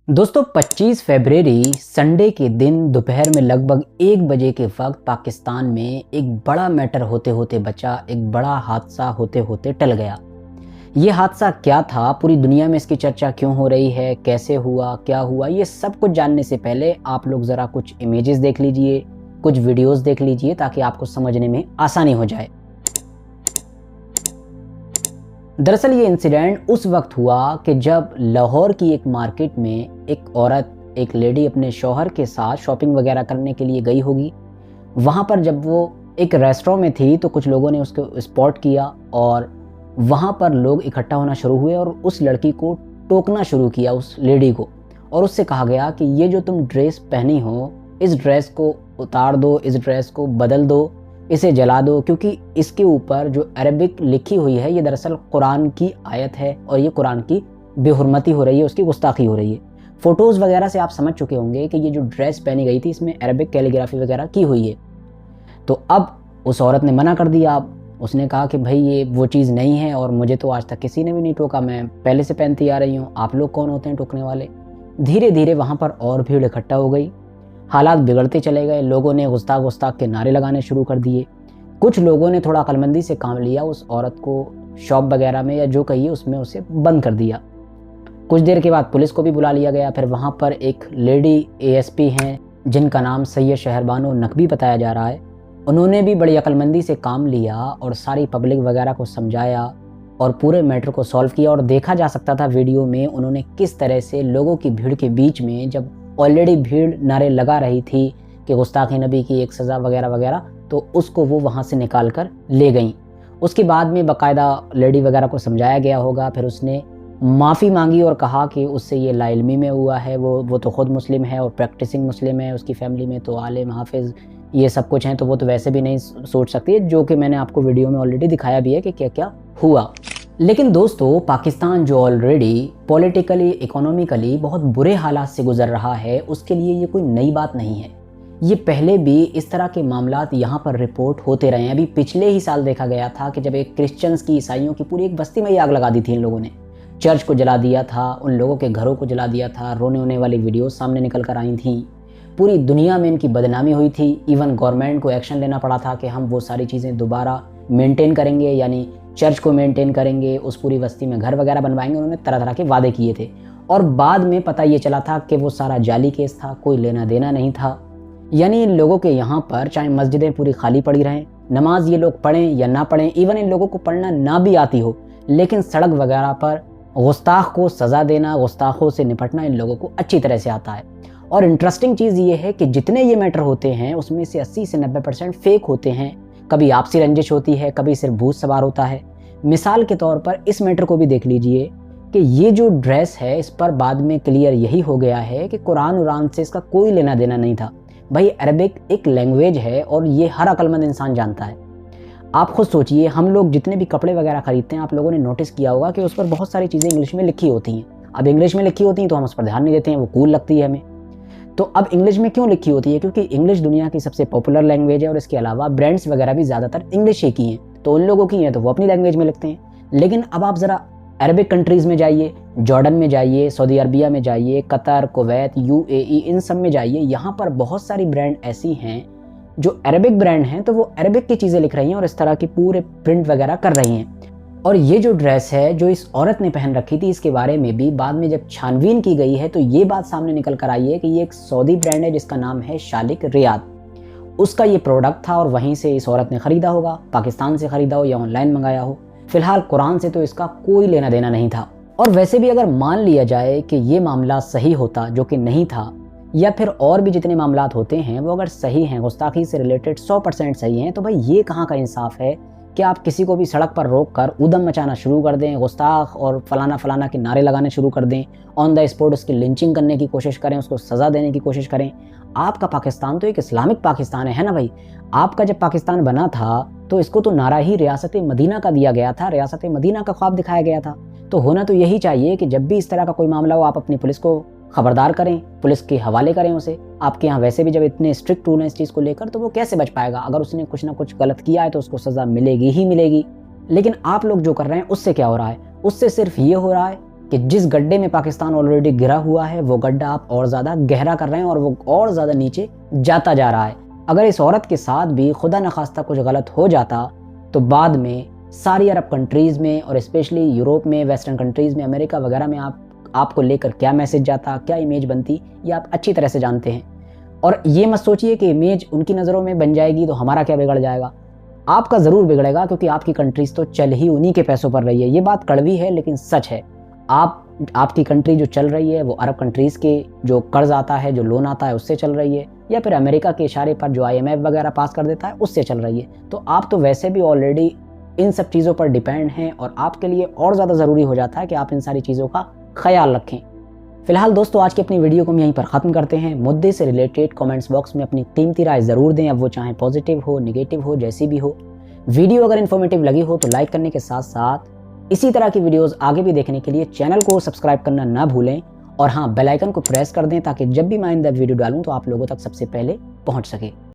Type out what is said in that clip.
दोस्तों 25 फरवरी संडे के दिन दोपहर में लगभग 1 बजे के वक्त पाकिस्तान में एक बड़ा मैटर होते होते बचा, एक बड़ा हादसा होते होते टल गया। ये हादसा क्या था, पूरी दुनिया में इसकी चर्चा क्यों हो रही है, कैसे हुआ, क्या हुआ, ये सब कुछ जानने से पहले आप लोग ज़रा कुछ इमेजेस देख लीजिए, कुछ वीडियोस देख लीजिए ताकि आपको समझने में आसानी हो जाए। दरअसल ये इंसिडेंट उस वक्त हुआ कि जब लाहौर की एक मार्केट में एक औरत, एक लेडी अपने शौहर के साथ शॉपिंग वगैरह करने के लिए गई होगी। वहाँ पर जब वो एक रेस्टोरेंट में थी तो कुछ लोगों ने उसको स्पॉट किया और वहाँ पर लोग इकट्ठा होना शुरू हुए और उस लड़की को टोकना शुरू किया, उस लेडी को, और उससे कहा गया कि ये जो तुम ड्रेस पहनी हो, इस ड्रेस को उतार दो, इस ड्रेस को बदल दो, इसे जला दो, क्योंकि इसके ऊपर जो अरबिक लिखी हुई है ये दरअसल कुरान की आयत है और ये कुरान की बेहुरमती हो रही है, उसकी गुस्ताखी हो रही है। फ़ोटोज़ वगैरह से आप समझ चुके होंगे कि ये जो ड्रेस पहनी गई थी इसमें अरबिक कैलीग्राफी वगैरह की हुई है। तो अब उस औरत ने मना कर दिया। अब उसने कहा कि भाई ये वो चीज़ नहीं है और मुझे तो आज तक किसी ने भी नहीं टोका, मैं पहले से पहनती आ रही हूँ, आप लोग कौन होते हैं टोकने वाले। धीरे धीरे वहाँ पर और भीड़ इकट्ठा हो गई, हालात बिगड़ते चले गए। लोगों ने गुस्ताख गुस्ताख के नारे लगाने शुरू कर दिए। कुछ लोगों ने थोड़ा अक्लमंदी से काम लिया, उस औरत को शॉप वगैरह में या जो कहिए उसमें उसे बंद कर दिया। कुछ देर के बाद पुलिस को भी बुला लिया गया। फिर वहाँ पर एक लेडी एएसपी हैं जिनका नाम सैयद शहरबानो नकवी बताया जा रहा है, उन्होंने भी बड़ी अक्लमंदी से काम लिया और सारी पब्लिक वगैरह को समझाया और पूरे मैटर को सॉल्व किया। और देखा जा सकता था वीडियो में उन्होंने किस तरह से लोगों की भीड़ के बीच में, जब ऑलरेडी भीड़ नारे लगा रही थी कि गुस्ताखी नबी की एक सज़ा वगैरह वगैरह, तो उसको वो वहाँ से निकाल कर ले गई। उसके बाद में बाकायदा लेडी वगैरह को समझाया गया होगा, फिर उसने माफ़ी मांगी और कहा कि उससे ये लाइल्मी में हुआ है, वो तो ख़ुद मुस्लिम है और प्रैक्टिसिंग मुस्लिम है, उसकी फ़ैमिली में तो आलिम हाफिज़ ये सब कुछ हैं, तो वो तो वैसे भी नहीं सोच सकती है, जो कि मैंने आपको वीडियो में ऑलरेडी दिखाया भी है कि क्या क्या हुआ। लेकिन दोस्तों पाकिस्तान जो ऑलरेडी पॉलिटिकली, इकोनॉमिकली बहुत बुरे हालात से गुजर रहा है, उसके लिए ये कोई नई बात नहीं है। ये पहले भी इस तरह के मामलात यहाँ पर रिपोर्ट होते रहे हैं। अभी पिछले ही साल देखा गया था कि जब एक क्रिश्चियंस की, ईसाइयों की पूरी एक बस्ती में ही आग लगा दी थी इन लोगों ने, चर्च को जला दिया था, उन लोगों के घरों को जला दिया था, रोने होने वाली वीडियो सामने निकल कर आई थी, पूरी दुनिया में इनकी बदनामी हुई थी। इवन गवर्नमेंट को एक्शन लेना पड़ा था कि हम वो सारी चीज़ें दोबारा मेंटेन करेंगे, यानी चर्च को मेंटेन करेंगे, उस पूरी बस्ती में घर वगैरह बनवाएंगे। उन्होंने तरह तरह के वादे किए थे और बाद में पता ये चला था कि वो सारा जाली केस था, कोई लेना देना नहीं था। यानी इन लोगों के यहाँ पर चाहे मस्जिदें पूरी खाली पड़ी रहें, नमाज ये लोग पढ़ें या ना पढ़ें, इवन इन लोगों को पढ़ना ना भी आती हो, लेकिन सड़क वगैरह पर गुस्ताख को सज़ा देना, गुस्ताखों से निपटना इन लोगों को अच्छी तरह से आता है। और इंटरेस्टिंग चीज़ ये है कि जितने ये मैटर होते हैं उसमें से 80 से 90% फेक होते हैं। कभी आपसी रंजिश होती है, कभी सिर्फ भूत सवार होता है। मिसाल के तौर पर इस मैटर को भी देख लीजिए कि ये जो ड्रेस है इस पर बाद में क्लियर यही हो गया है कि कुरान उरान से इसका कोई लेना देना नहीं था। भाई अरबिक एक लैंग्वेज है और ये हर अक्लमंद इंसान जानता है। आप खुद सोचिए, हम लोग जितने भी कपड़े वगैरह खरीदते हैं, आप लोगों ने नोटिस किया होगा कि उस पर बहुत सारी चीज़ें इंग्लिश में लिखी होती हैं। अब इंग्लिश में लिखी होती हैं तो हम उस पर ध्यान नहीं देते हैं, वो कूल लगती है हमें। तो अब इंग्लिश में क्यों लिखी होती है? क्योंकि इंग्लिश दुनिया की सबसे पॉपुलर लैंग्वेज है और इसके अलावा ब्रांड्स वगैरह भी ज़्यादातर इंग्लिश ही की हैं, तो उन लोगों की हैं तो वो अपनी लैंग्वेज में लिखते हैं। लेकिन अब आप ज़रा अरबिक कंट्रीज़ में जाइए, जॉर्डन में जाइए, सऊदी अरबिया में जाइए, कतर, कुवैत, यूएई, इन सब में जाइए, यहाँ पर बहुत सारी ब्रांड ऐसी हैं जो अरबिक ब्रांड हैं, तो वो अरबिक की चीज़ें लिख रही हैं और इस तरह की पूरे प्रिंट वगैरह कर रही हैं। और ये जो ड्रेस है जो इस औरत ने पहन रखी थी, इसके बारे में भी बाद में जब छानबीन की गई है तो ये बात सामने निकल कर आई है कि ये एक सऊदी ब्रांड है जिसका नाम है शालिक रियाद। उसका ये प्रोडक्ट था और वहीं से इस औरत ने ख़रीदा होगा, पाकिस्तान से ख़रीदा हो या ऑनलाइन मंगाया हो। फिलहाल कुरान से तो इसका कोई लेना देना नहीं था। और वैसे भी अगर मान लिया जाए कि ये मामला सही होता, जो कि नहीं था, या फिर और भी जितने मामलात होते हैं वो अगर सही हैं, गुस्ताखी से रिलेटेड 100% सही हैं, तो भाई ये कहाँ का इंसाफ है कि आप किसी को भी सड़क पर रोक कर ऊधम मचाना शुरू कर दें, गुस्ताख और फलाना फलाना के नारे लगाने शुरू कर दें, ऑन द स्पॉट उसकी लिंचिंग करने की कोशिश करें, उसको सज़ा देने की कोशिश करें। आपका पाकिस्तान तो एक इस्लामिक पाकिस्तान है ना भाई। आपका जब पाकिस्तान बना था तो इसको तो नारा ही रियासत मदीना का दिया गया था, रियासत मदीना का ख्वाब दिखाया गया था। तो होना तो यही चाहिए कि जब भी इस तरह का कोई मामला हो आप अपनी पुलिस को खबरदार करें, पुलिस के हवाले करें उसे। आपके यहाँ वैसे भी जब इतने स्ट्रिक्ट रूल हैं इस चीज़ को लेकर, तो वो कैसे बच पाएगा? अगर उसने कुछ ना कुछ गलत किया है तो उसको सज़ा मिलेगी ही मिलेगी। लेकिन आप लोग जो कर रहे हैं उससे क्या हो रहा है? उससे सिर्फ ये हो रहा है कि जिस गड्ढे में पाकिस्तान ऑलरेडी गिरा हुआ है वो गड्ढा आप और ज़्यादा गहरा कर रहे हैं और वो और ज़्यादा नीचे जाता जा रहा है। अगर इस औरत के साथ भी खुदा न खास्ता कुछ गलत हो जाता तो बाद में सारी अरब कंट्रीज़ में और स्पेशली यूरोप में, वेस्टर्न कंट्रीज़ में, अमेरिका वगैरह में आपको लेकर क्या मैसेज जाता, क्या इमेज बनती, ये आप अच्छी तरह से जानते हैं। और ये मत सोचिए कि इमेज उनकी नज़रों में बन जाएगी तो हमारा क्या बिगड़ जाएगा। आपका ज़रूर बिगड़ेगा, क्योंकि आपकी कंट्रीज़ तो चल ही उन्हीं के पैसों पर रही है। ये बात कड़वी है लेकिन सच है। आपकी कंट्री जो चल रही है वो अरब कंट्रीज़ के जो कर्ज आता है, जो लोन आता है, उससे चल रही है, या फिर अमेरिका के इशारे पर जो IMF वगैरह पास कर देता है उससे चल रही है। तो आप तो वैसे भी ऑलरेडी इन सब चीज़ों पर डिपेंड हैं और आपके लिए और ज़्यादा ज़रूरी हो जाता है कि आप इन सारी चीज़ों का ख्याल रखें। फिलहाल दोस्तों, आज की अपनी वीडियो को हम यहीं पर ख़त्म करते हैं। मुद्दे से रिलेटेड कमेंट्स बॉक्स में अपनी कीमती राय ज़रूर दें, अब वो चाहे पॉजिटिव हो, नेगेटिव हो, जैसी भी हो। वीडियो अगर इन्फॉर्मेटिव लगी हो तो लाइक करने के साथ साथ इसी तरह की वीडियोस आगे भी देखने के लिए चैनल को सब्सक्राइब करना ना भूलें और हाँ, बेल आइकन को प्रेस कर दें ताकि जब भी मैं आइंदा वीडियो डालूं तो आप लोगों तक सबसे पहले पहुंच सके।